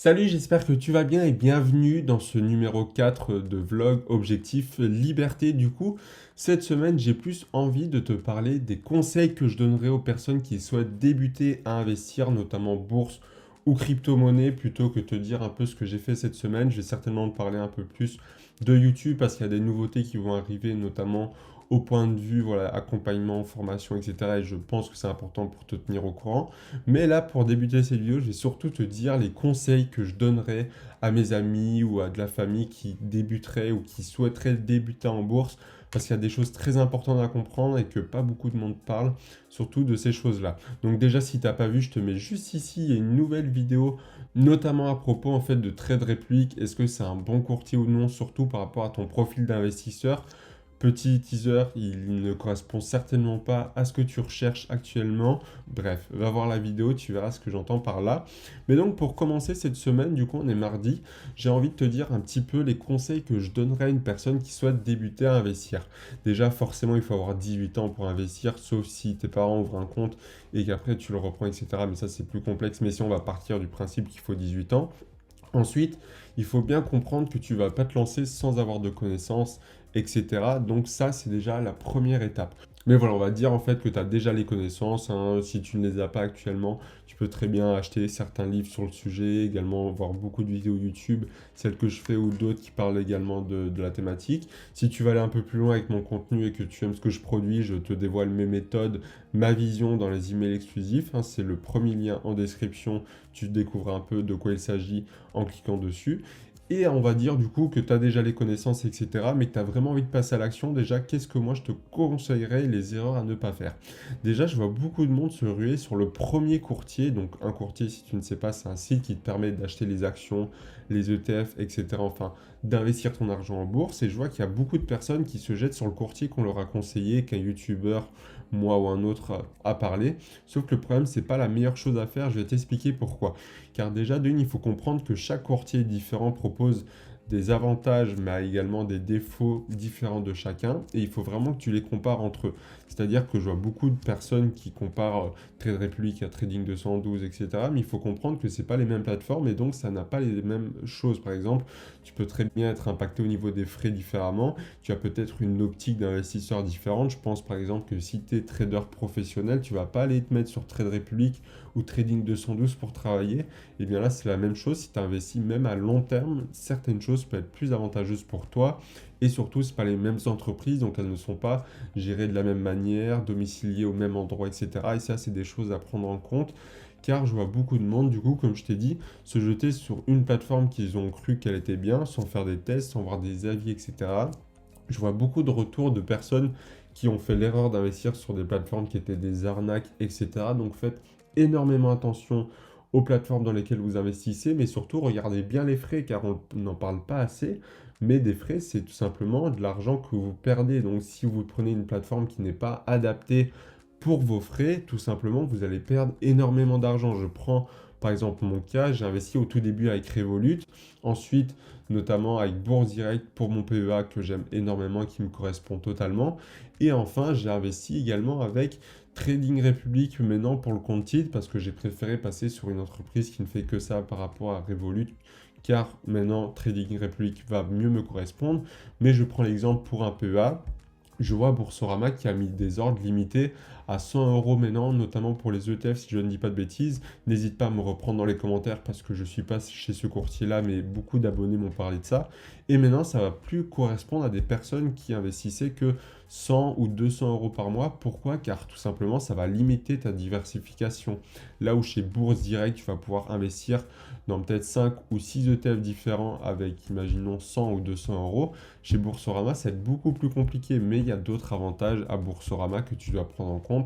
Salut, j'espère que tu vas bien et bienvenue dans ce numéro 4 de vlog Objectif Liberté. Du coup, cette semaine, j'ai plus envie de te parler des conseils que je donnerai aux personnes qui souhaitent débuter à investir, notamment bourse ou crypto-monnaie, plutôt que te dire un peu ce que j'ai fait cette semaine. Je vais certainement te parler un peu plus de YouTube parce qu'il y a des nouveautés qui vont arriver, notamment au point de vue, voilà, accompagnement, formation, etc. Et je pense que c'est important pour te tenir au courant. Mais là, pour débuter cette vidéo, je vais surtout te dire les conseils que je donnerais à mes amis ou à de la famille qui débuteraient ou qui souhaiteraient débuter en bourse, parce qu'il y a des choses très importantes à comprendre et que pas beaucoup de monde parle, surtout de ces choses-là. Donc déjà, si tu n'as pas vu, je te mets juste ici, il y a une nouvelle vidéo, notamment à propos en fait de Trade Republic. Est-ce que c'est un bon courtier ou non, surtout par rapport à ton profil d'investisseur? Petit teaser, il ne correspond certainement pas à ce que tu recherches actuellement. Bref, va voir la vidéo, tu verras ce que j'entends par là. Mais donc pour commencer cette semaine, du coup on est mardi, j'ai envie de te dire un petit peu les conseils que je donnerais à une personne qui souhaite débuter à investir. Déjà forcément il faut avoir 18 ans pour investir, sauf si tes parents ouvrent un compte et qu'après tu le reprends, etc. Mais ça c'est plus complexe, mais si on va partir du principe qu'il faut 18 ans. Ensuite, il faut bien comprendre que tu ne vas pas te lancer sans avoir de connaissances, etc. Donc ça, c'est déjà la première étape. Mais voilà, on va dire en fait que tu as déjà les connaissances, hein. Si tu ne les as pas actuellement, tu peux très bien acheter certains livres sur le sujet, également voir beaucoup de vidéos YouTube, celles que je fais ou d'autres qui parlent également de la thématique. Si tu vas aller un peu plus loin avec mon contenu et que tu aimes ce que je produis, je te dévoile mes méthodes, ma vision dans les emails exclusifs, hein. C'est le premier lien en description, tu découvres un peu de quoi il s'agit en cliquant dessus. Et on va dire du coup que tu as déjà les connaissances, etc. Mais que tu as vraiment envie de passer à l'action. Déjà, qu'est-ce que moi je te conseillerais, les erreurs à ne pas faire? Déjà, je vois beaucoup de monde se ruer sur le premier courtier. Donc un courtier, si tu ne sais pas, c'est un site qui te permet d'acheter les actions, les ETF, etc. Enfin, d'investir ton argent en bourse. Et je vois qu'il y a beaucoup de personnes qui se jettent sur le courtier qu'on leur a conseillé, qu'un YouTuber, moi ou un autre, a parlé. Sauf que le problème, c'est pas la meilleure chose à faire. Je vais t'expliquer pourquoi. Car déjà, d'une, il faut comprendre que chaque courtier différent propose des avantages, mais également des défauts différents de chacun. Et il faut vraiment que tu les compares entre eux. C'est-à-dire que je vois beaucoup de personnes qui comparent Trade Republic à Trading 212, etc. Mais il faut comprendre que ce n'est pas les mêmes plateformes et donc ça n'a pas les mêmes choses. Par exemple, tu peux très bien être impacté au niveau des frais différemment. Tu as peut-être une optique d'investisseur différente. Je pense par exemple que si tu es trader professionnel, tu ne vas pas aller te mettre sur Trade Republic ou Trading 212 pour travailler. Et bien là, c'est la même chose. Si tu investis même à long terme, certaines choses peuvent être plus avantageuses pour toi. Et surtout, ce pas les mêmes entreprises, donc elles ne sont pas gérées de la même manière, domiciliées au même endroit, etc. Et ça, c'est des choses à prendre en compte. Car je vois beaucoup de monde, du coup, comme je t'ai dit, se jeter sur une plateforme qu'ils ont cru qu'elle était bien, sans faire des tests, sans voir des avis, etc. Je vois beaucoup de retours de personnes qui ont fait l'erreur d'investir sur des plateformes qui étaient des arnaques, etc. Donc faites énormément attention aux plateformes dans lesquelles vous investissez, mais surtout regardez bien les frais, car on n'en parle pas assez. Mais des frais, c'est tout simplement de l'argent que vous perdez. Donc si vous prenez une plateforme qui n'est pas adaptée pour vos frais, tout simplement, vous allez perdre énormément d'argent. Je prends par exemple mon cas, j'ai investi au tout début avec Revolut, ensuite notamment avec Bourse Direct pour mon PEA que j'aime énormément, qui me correspond totalement. Et enfin, j'ai investi également avec Trading Republic maintenant pour le compte titre parce que j'ai préféré passer sur une entreprise qui ne fait que ça par rapport à Revolut car maintenant Trading Republic va mieux me correspondre. Mais je prends l'exemple pour un PEA. Je vois Boursorama qui a mis des ordres limités à 100 euros maintenant, notamment pour les ETF, si je ne dis pas de bêtises. N'hésite pas à me reprendre dans les commentaires parce que je ne suis pas chez ce courtier-là, mais beaucoup d'abonnés m'ont parlé de ça. Et maintenant, ça ne va plus correspondre à des personnes qui investissaient que 100 ou 200 euros par mois. Pourquoi? Car tout simplement, ça va limiter ta diversification. Là où chez Bourse Direct, tu vas pouvoir investir dans peut-être 5 ou 6 ETF différents avec, imaginons, 100 ou 200 euros. Chez Boursorama, ça va être beaucoup plus compliqué, mais il y a d'autres avantages à Boursorama que tu dois prendre en compte.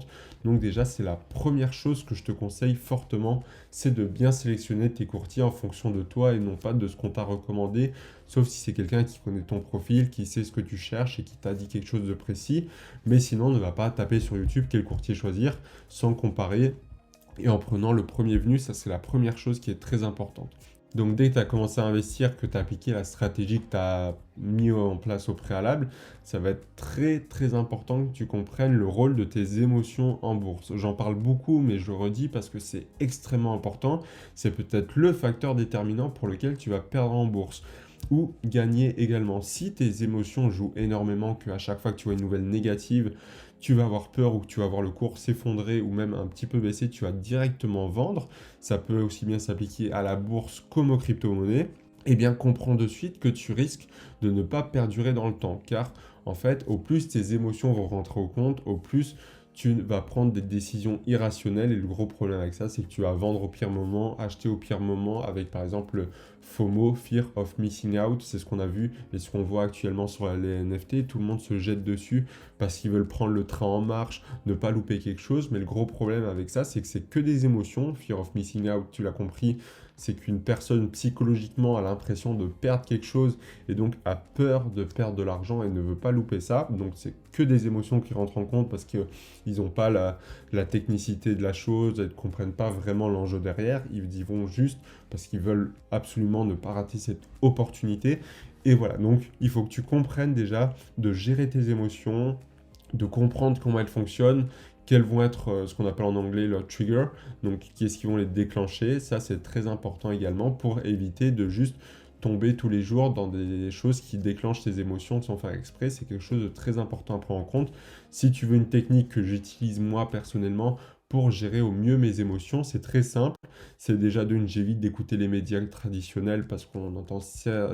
Donc déjà, c'est la première chose que je te conseille fortement, c'est de bien sélectionner tes courtiers en fonction de toi et non pas de ce qu'on t'a recommandé, sauf si c'est quelqu'un qui connaît ton profil, qui sait ce que tu cherches et qui t'a dit quelque chose de précis. Mais sinon, ne va pas taper sur YouTube quel courtier choisir sans comparer et en prenant le premier venu, ça c'est la première chose qui est très importante. Donc dès que tu as commencé à investir, que tu as appliqué la stratégie que tu as mis en place au préalable, ça va être très très important que tu comprennes le rôle de tes émotions en bourse. J'en parle beaucoup, mais je le redis parce que c'est extrêmement important. C'est peut-être le facteur déterminant pour lequel tu vas perdre en bourse ou gagner également. Si tes émotions jouent énormément, qu'à chaque fois que tu vois une nouvelle négative, tu vas avoir peur ou que tu vas voir le cours s'effondrer ou même un petit peu baisser, tu vas directement vendre. Ça peut aussi bien s'appliquer à la bourse comme aux crypto-monnaies. Eh bien, comprends de suite que tu risques de ne pas perdurer dans le temps. Car, en fait, au plus tes émotions vont rentrer au compte, au plus tu vas prendre des décisions irrationnelles. Et le gros problème avec ça, c'est que tu vas vendre au pire moment, acheter au pire moment avec, par exemple, le FOMO, Fear of Missing Out. C'est ce qu'on a vu et ce qu'on voit actuellement sur les NFT. Tout le monde se jette dessus parce qu'ils veulent prendre le train en marche, ne pas louper quelque chose. Mais le gros problème avec ça, c'est que c'est que des émotions. Fear of Missing Out, tu l'as compris, c'est qu'une personne psychologiquement a l'impression de perdre quelque chose et donc a peur de perdre de l'argent et ne veut pas louper ça. Donc c'est que des émotions qui rentrent en compte parce qu'ils n'ont pas la technicité de la chose, ils ne comprennent pas vraiment l'enjeu derrière. Ils y vont juste parce qu'ils veulent absolument ne pas rater cette opportunité. Et voilà, donc il faut que tu comprennes déjà de gérer tes émotions, de comprendre comment elles fonctionnent, quels vont être ce qu'on appelle en anglais le trigger, donc qui est-ce qui vont les déclencher. Ça, c'est très important également pour éviter de juste tomber tous les jours dans des choses qui déclenchent tes émotions sans faire exprès. C'est quelque chose de très important à prendre en compte. Si tu veux une technique que j'utilise moi personnellement pour gérer au mieux mes émotions, c'est très simple. C'est déjà d'une, j'évite d'écouter les médias traditionnels parce qu'on entend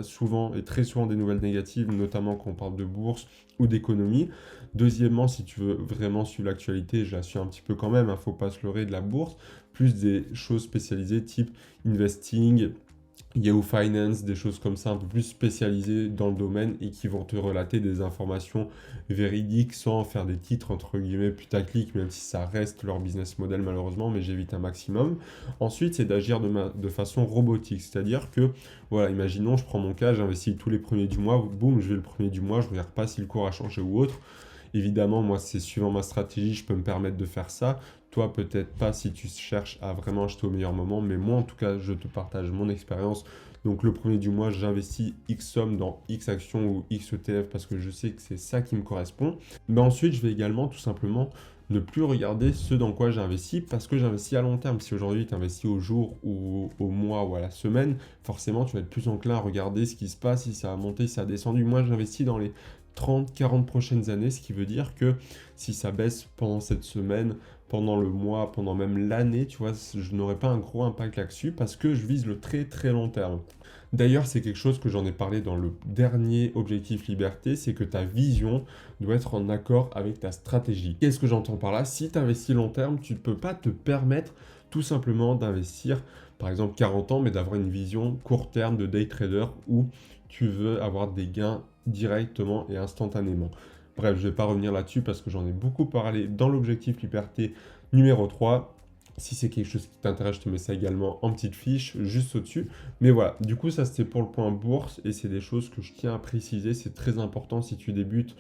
souvent et très souvent des nouvelles négatives, notamment quand on parle de bourse ou d'économie. Deuxièmement, si tu veux vraiment suivre l'actualité, je la suis un petit peu quand même, il ne faut pas se leurrer de la bourse, plus des choses spécialisées type investing, Yahoo Finance, des choses comme ça, un peu plus spécialisées dans le domaine et qui vont te relater des informations véridiques sans faire des titres entre guillemets putaclic, même si ça reste leur business model malheureusement, mais j'évite un maximum. Ensuite, c'est d'agir de façon robotique, c'est-à-dire que, voilà, imaginons, je prends mon cas, j'investis tous les premiers du mois, boum, je vais le premier du mois, je ne regarde pas si le cours a changé ou autre. Évidemment, moi, c'est suivant ma stratégie, je peux me permettre de faire ça. Toi, peut-être pas si tu cherches à vraiment acheter au meilleur moment, mais moi, en tout cas, je te partage mon expérience. Donc, le premier du mois, j'investis X somme dans X actions ou X ETF parce que je sais que c'est ça qui me correspond. Mais ensuite, je vais également tout simplement ne plus regarder ce dans quoi j'investis parce que j'investis à long terme. Si aujourd'hui tu investis au jour ou au mois ou à la semaine, forcément tu vas être plus enclin à regarder ce qui se passe, si ça a monté, si ça a descendu. Moi j'investis dans les 30, 40 prochaines années, ce qui veut dire que si ça baisse pendant cette semaine, pendant le mois, pendant même l'année, tu vois, je n'aurai pas un gros impact là-dessus parce que je vise le très très long terme. D'ailleurs, c'est quelque chose que j'en ai parlé dans le dernier objectif liberté, c'est que ta vision doit être en accord avec ta stratégie. Qu'est-ce que j'entends par là? Si tu investis long terme, tu ne peux pas te permettre tout simplement d'investir par exemple 40 ans, mais d'avoir une vision court terme de day trader où tu veux avoir des gains directement et instantanément. Bref, je ne vais pas revenir là-dessus parce que j'en ai beaucoup parlé dans l'objectif liberté numéro 3. Si c'est quelque chose qui t'intéresse, je te mets ça également en petite fiche juste au-dessus. Mais voilà, du coup, ça c'était pour le point bourse et c'est des choses que je tiens à préciser. C'est très important si tu débutes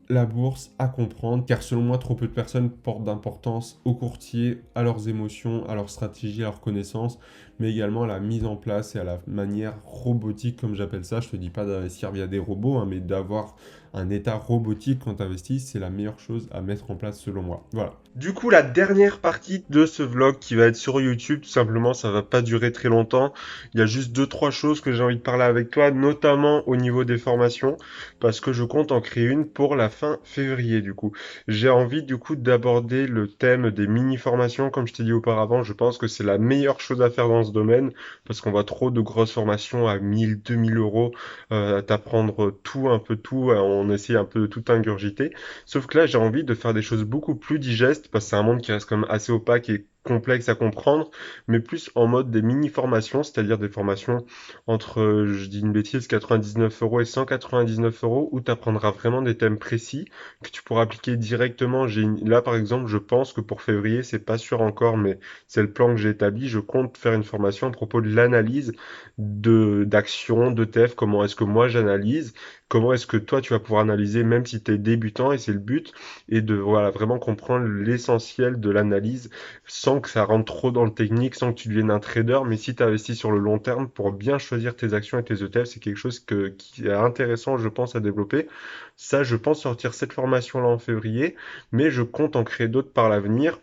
la bourse à comprendre, car selon moi, trop peu de personnes portent d'importance aux courtiers, à leurs émotions, à leur stratégie, à leurs connaissances, mais également à la mise en place et à la manière robotique, comme j'appelle ça. Je te dis pas d'investir via des robots, hein, mais d'avoir un état robotique quand tu investis, c'est la meilleure chose à mettre en place selon moi. Voilà. Du coup, la dernière partie de ce vlog qui va être sur YouTube, tout simplement, ça va pas durer très longtemps. Il y a juste deux, trois choses que j'ai envie de parler avec toi, notamment au niveau des formations, parce que je compte en créer une pour la fin février, du coup. J'ai envie, du coup, d'aborder le thème des mini-formations, comme je t'ai dit auparavant. Je pense que c'est la meilleure chose à faire dans ce domaine, parce qu'on voit trop de grosses formations à 1000, 2000 euros, à t'apprendre tout, un peu tout, on essaie un peu de tout ingurgiter. Sauf que là, j'ai envie de faire des choses beaucoup plus digestes, parce que c'est un monde qui reste quand même assez opaque et complexe à comprendre, mais plus en mode des mini-formations, c'est-à-dire des formations entre, je dis une bêtise, 99 euros et 199 euros, où tu apprendras vraiment des thèmes précis que tu pourras appliquer directement. Là, par exemple, je pense que pour février, c'est pas sûr encore, mais c'est le plan que j'ai établi. Je compte faire une formation à propos de l'analyse d'actions, d'ETF, comment est-ce que moi j'analyse, comment est-ce que toi tu vas pouvoir analyser, même si tu es débutant, et c'est le but, et de voilà, vraiment comprendre l'essentiel de l'analyse sans que ça rentre trop dans le technique, sans que tu deviennes un trader, mais si tu investis sur le long terme pour bien choisir tes actions et tes ETF, c'est quelque chose qui est intéressant, je pense, à développer. Ça, je pense sortir cette formation-là en février, mais je compte en créer d'autres par l'avenir.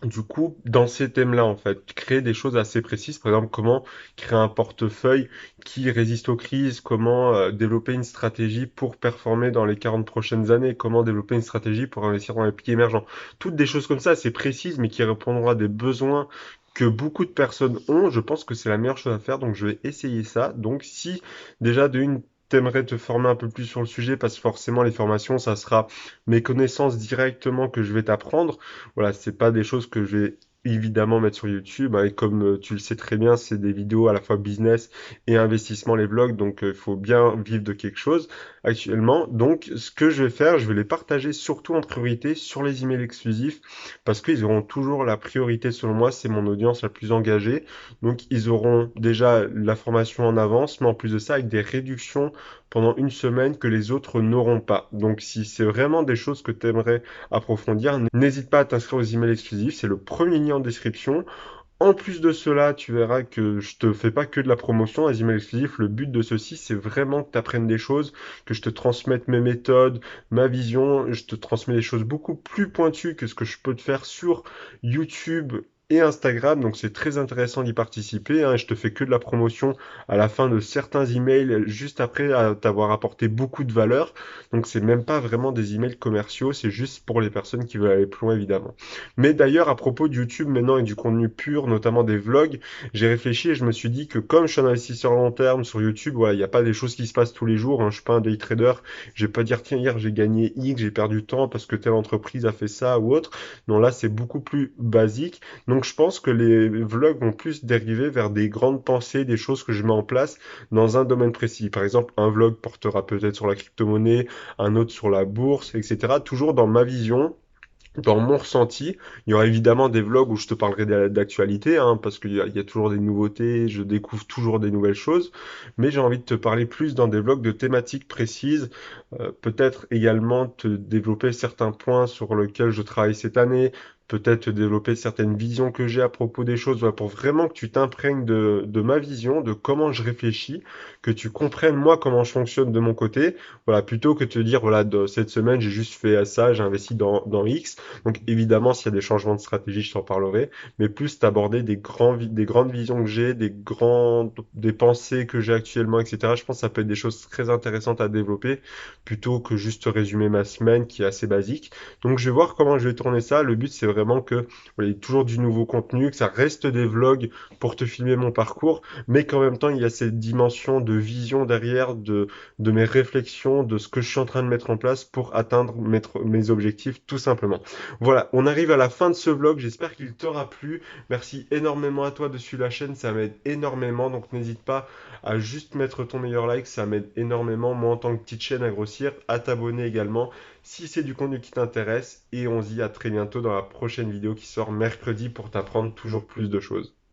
Du coup, dans ces thèmes-là, en fait, créer des choses assez précises, par exemple, comment créer un portefeuille qui résiste aux crises, comment développer une stratégie pour performer dans les 40 prochaines années, comment développer une stratégie pour investir dans les pays émergents. Toutes des choses comme ça, assez précises, mais qui répondront à des besoins que beaucoup de personnes ont. Je pense que c'est la meilleure chose à faire, donc je vais essayer ça. Donc, si déjà de une t'aimerais te former un peu plus sur le sujet, parce que forcément les formations, ça sera mes connaissances directement que je vais t'apprendre. Voilà, c'est pas des choses que je vais évidemment mettre sur YouTube, hein, et comme tu le sais très bien, c'est des vidéos à la fois business et investissement, les vlogs, donc il faut bien vivre de quelque chose actuellement. Donc ce que je vais faire, je vais les partager surtout en priorité sur les emails exclusifs, parce qu'ils auront toujours la priorité selon moi, c'est mon audience la plus engagée. Donc ils auront déjà la formation en avance, mais en plus de ça, avec des réductions pendant une semaine que les autres n'auront pas. Donc si c'est vraiment des choses que tu aimerais approfondir, n'hésite pas à t'inscrire aux emails exclusifs, c'est le premier lien en description. En plus de cela, tu verras que je te fais pas que de la promotion, les emails exclusifs. Le but de ceci, c'est vraiment que tu apprennes des choses, que je te transmette mes méthodes, ma vision. Je te transmets des choses beaucoup plus pointues que ce que je peux te faire sur YouTube et Instagram. Donc c'est très intéressant d'y participer, hein. Je te fais que de la promotion à la fin de certains emails, juste après t'avoir apporté beaucoup de valeur. Donc c'est même pas vraiment des emails commerciaux, c'est juste pour les personnes qui veulent aller plus loin, évidemment. Mais d'ailleurs, à propos de YouTube maintenant et du contenu pur, notamment des vlogs, j'ai réfléchi et je me suis dit que comme je suis un investisseur à long terme sur YouTube, voilà, il n'y a pas des choses qui se passent tous les jours, hein. Je suis pas un day trader. Je vais pas dire, tiens, hier j'ai gagné X, j'ai perdu tant parce que telle entreprise a fait ça ou autre. Non, là, c'est beaucoup plus basique. Donc, je pense que les vlogs vont plus dériver vers des grandes pensées, des choses que je mets en place dans un domaine précis. Par exemple, un vlog portera peut-être sur la crypto-monnaie, un autre sur la bourse, etc. Toujours dans ma vision, dans mon ressenti. Il y aura évidemment des vlogs où je te parlerai d'actualité, hein, parce qu'il y a toujours des nouveautés, je découvre toujours des nouvelles choses, mais j'ai envie de te parler plus dans des vlogs de thématiques précises, peut-être également te développer certains points sur lesquels je travaille cette année, peut-être te développer certaines visions que j'ai à propos des choses, voilà, pour vraiment que tu t'imprègnes de ma vision, de comment je réfléchis, que tu comprennes moi comment je fonctionne de mon côté, voilà, plutôt que de te dire, voilà, cette semaine j'ai juste fait ça, j'ai investi dans X. Donc évidemment, s'il y a des changements de stratégie, je t'en parlerai, mais plus t'aborder des grandes visions que j'ai, des pensées que j'ai actuellement, etc. Je pense que ça peut être des choses très intéressantes à développer, plutôt que juste résumer ma semaine qui est assez basique. Donc je vais voir comment je vais tourner ça. Le but, c'est vraiment que voilà, il y ait toujours du nouveau contenu, que ça reste des vlogs pour te filmer mon parcours, mais qu'en même temps, il y a cette dimension de vision derrière, de mes réflexions, de ce que je suis en train de mettre en place pour atteindre mes objectifs, tout simplement. Voilà, on arrive à la fin de ce vlog, j'espère qu'il t'aura plu. Merci énormément à toi de suivre la chaîne, ça m'aide énormément, donc n'hésite pas à juste mettre ton meilleur like, ça m'aide énormément, moi en tant que petite chaîne à grossir, à t'abonner également si c'est du contenu qui t'intéresse, et on se dit à très bientôt dans la prochaine vidéo qui sort mercredi pour t'apprendre toujours plus de choses.